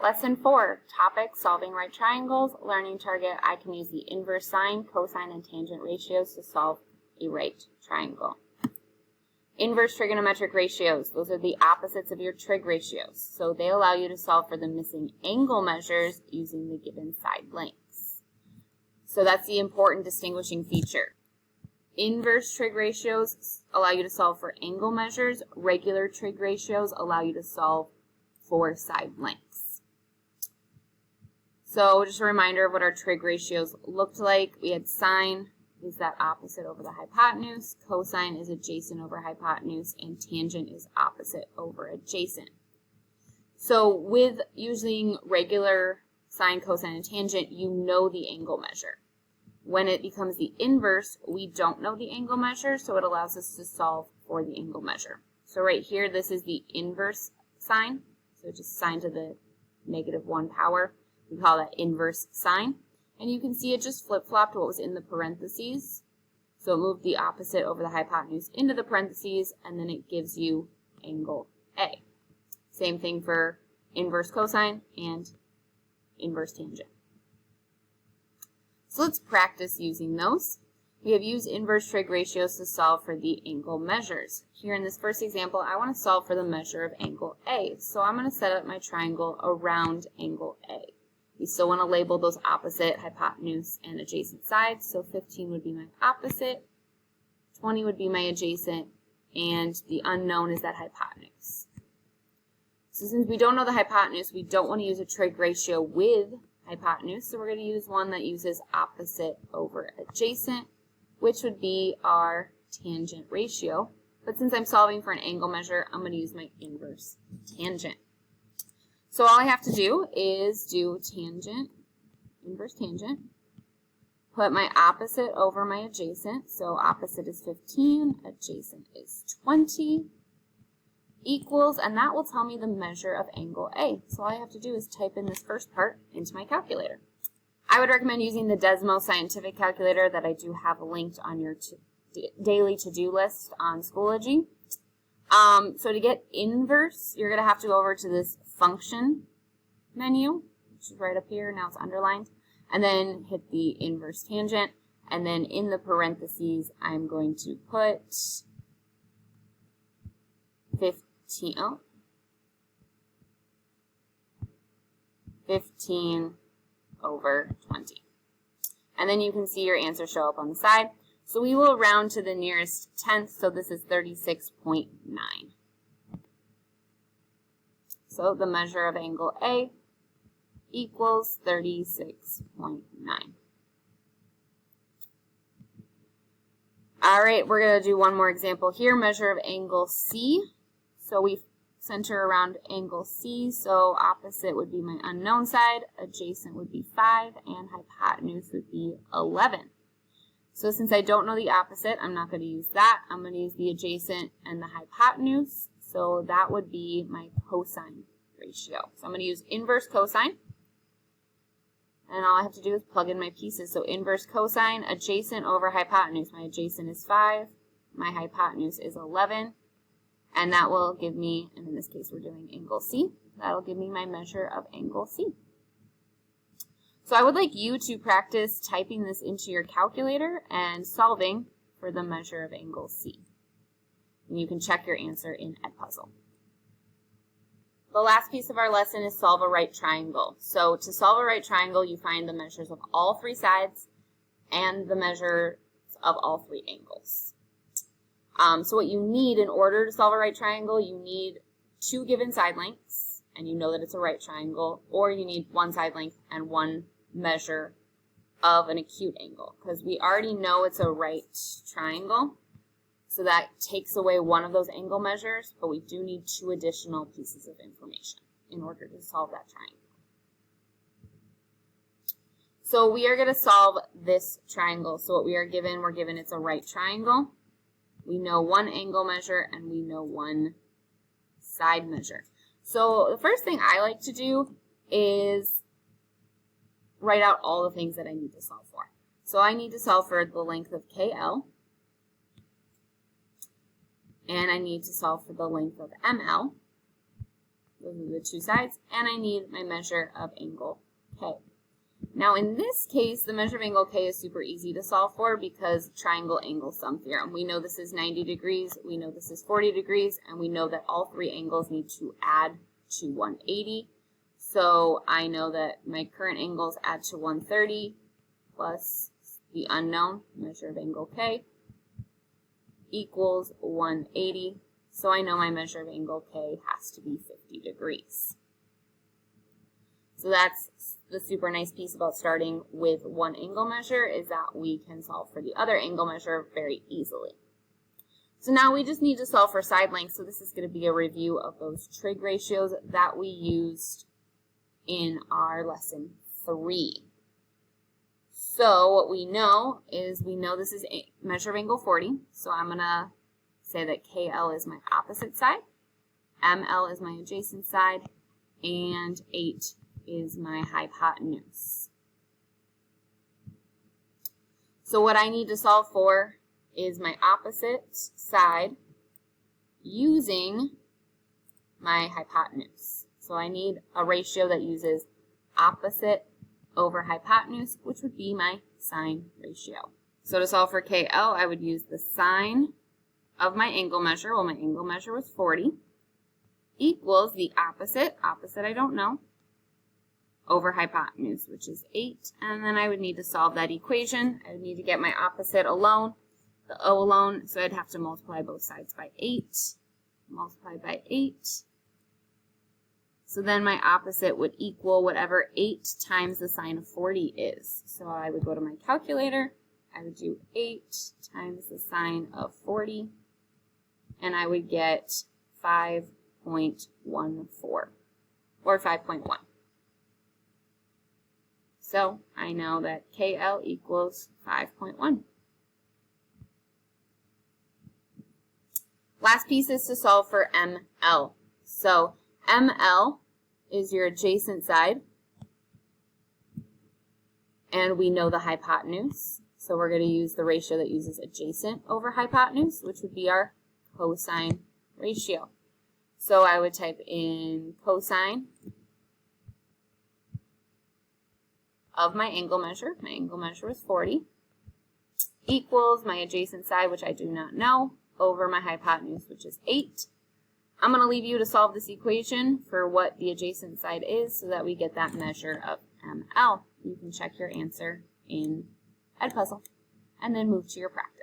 Lesson 4, topic, solving right triangles, learning target. I can use the inverse sine, cosine, and tangent ratios to solve a right triangle. Inverse trigonometric ratios, those are the opposites of your trig ratios. So they allow you to solve for the missing angle measures using the given side lengths. So that's the important distinguishing feature. Inverse trig ratios allow you to solve for angle measures. Regular trig ratios allow you to solve for side lengths. So just a reminder of what our trig ratios looked like. We had sine is that opposite over the hypotenuse, cosine is adjacent over hypotenuse, and tangent is opposite over adjacent. So with using regular sine, cosine, and tangent, you know the angle measure. When it becomes the inverse, we don't know the angle measure, so it allows us to solve for the angle measure. So right here, this is the inverse sine, so just sine to the -1 power. We call that inverse sine. And you can see it just flip-flopped what was in the parentheses. So it moved the opposite over the hypotenuse into the parentheses, and then it gives you angle A. Same thing for inverse cosine and inverse tangent. So let's practice using those. We have used inverse trig ratios to solve for the angle measures. Here in this first example, I want to solve for the measure of angle A. So I'm going to set up my triangle around angle A. We still want to label those opposite, hypotenuse, and adjacent sides. So 15 would be my opposite, 20 would be my adjacent, and the unknown is that hypotenuse. So since we don't know the hypotenuse, we don't want to use a trig ratio with hypotenuse, so we're going to use one that uses opposite over adjacent, which would be our tangent ratio. But since I'm solving for an angle measure, I'm going to use my inverse tangent. So all I have to do is do tangent, inverse tangent, put my opposite over my adjacent, so opposite is 15, adjacent is 20, equals, and that will tell me the measure of angle A. So all I have to do is type in this first part into my calculator. I would recommend using the Desmo Scientific Calculator that I do have linked on your daily to-do list on Schoology. So to get inverse, you're going to have to go over to this function menu, which is right up here, now it's underlined, and then hit the inverse tangent, and then in the parentheses, I'm going to put 15 over 20. And then you can see your answer show up on the side. So we will round to the nearest tenth, so this is 36.9. So the measure of angle A equals 36.9. All right, we're going to do one more example here, measure of angle C. So we center around angle C, so opposite would be my unknown side, adjacent would be 5, and hypotenuse would be 11. So since I don't know the opposite, I'm not going to use that. I'm going to use the adjacent and the hypotenuse. So that would be my cosine ratio. So I'm going to use inverse cosine. And all I have to do is plug in my pieces. So inverse cosine, adjacent over hypotenuse. My adjacent is 5. My hypotenuse is 11. And that will give me, and in this case we're doing angle C, that'll give me my measure of angle C. So I would like you to practice typing this into your calculator and solving for the measure of angle C. And you can check your answer in Edpuzzle. The last piece of our lesson is solve a right triangle. So to solve a right triangle, you find the measures of all 3 sides and the measures of all 3 angles. So what you need in order to solve a right triangle, you need 2 given side lengths, and you know that it's a right triangle, or you need 1 side length and 1 measure of an acute angle, because we already know it's a right triangle, so that takes away one of those angle measures, but we do need 2 additional pieces of information in order to solve that triangle. So we are going to solve this triangle. So what we are given, we're given it's a right triangle. We know 1 angle measure and we know 1 side measure. So the first thing I like to do is write out all the things that I need to solve for. So I need to solve for the length of KL, and I need to solve for the length of ML, Those are the two sides. And I need my measure of angle K. Now in this case, the measure of angle K is super easy to solve for because triangle angle sum theorem. We know this is 90 degrees, we know this is 40 degrees, and we know that all three angles need to add to 180. So I know that my current angles add to 130 plus the unknown, measure of angle K, equals 180. So I know my measure of angle K has to be 50 degrees. So that's the super nice piece about starting with one angle measure, is that we can solve for the other angle measure very easily. So now we just need to solve for side length. So this is going to be a review of those trig ratios that we used in our lesson 3. So what we know is this is a measure of angle 40. So I'm going to say that KL is my opposite side, ML is my adjacent side, and 8 is my hypotenuse. So what I need to solve for is my opposite side using my hypotenuse. So I need a ratio that uses opposite over hypotenuse, which would be my sine ratio. So to solve for KL, I would use the sine of my angle measure. Well, my angle measure was 40, equals the opposite I don't know, over hypotenuse, which is 8. And then I would need to solve that equation. I would need to get my opposite alone, the O alone, so I'd have to multiply both sides by 8, multiplied by 8. So then my opposite would equal whatever 8 times the sine of 40 is. So I would go to my calculator, I would do 8 times the sine of 40, and I would get 5.14, or 5.1. So I know that KL equals 5.1. Last piece is to solve for ML. So ML is your adjacent side, and we know the hypotenuse. So we're going to use the ratio that uses adjacent over hypotenuse, which would be our cosine ratio. So I would type in cosine of my angle measure. My angle measure was 40, equals my adjacent side, which I do not know, over my hypotenuse, which is 8. I'm going to leave you to solve this equation for what the adjacent side is so that we get that measure of ML. You can check your answer in Edpuzzle and then move to your practice.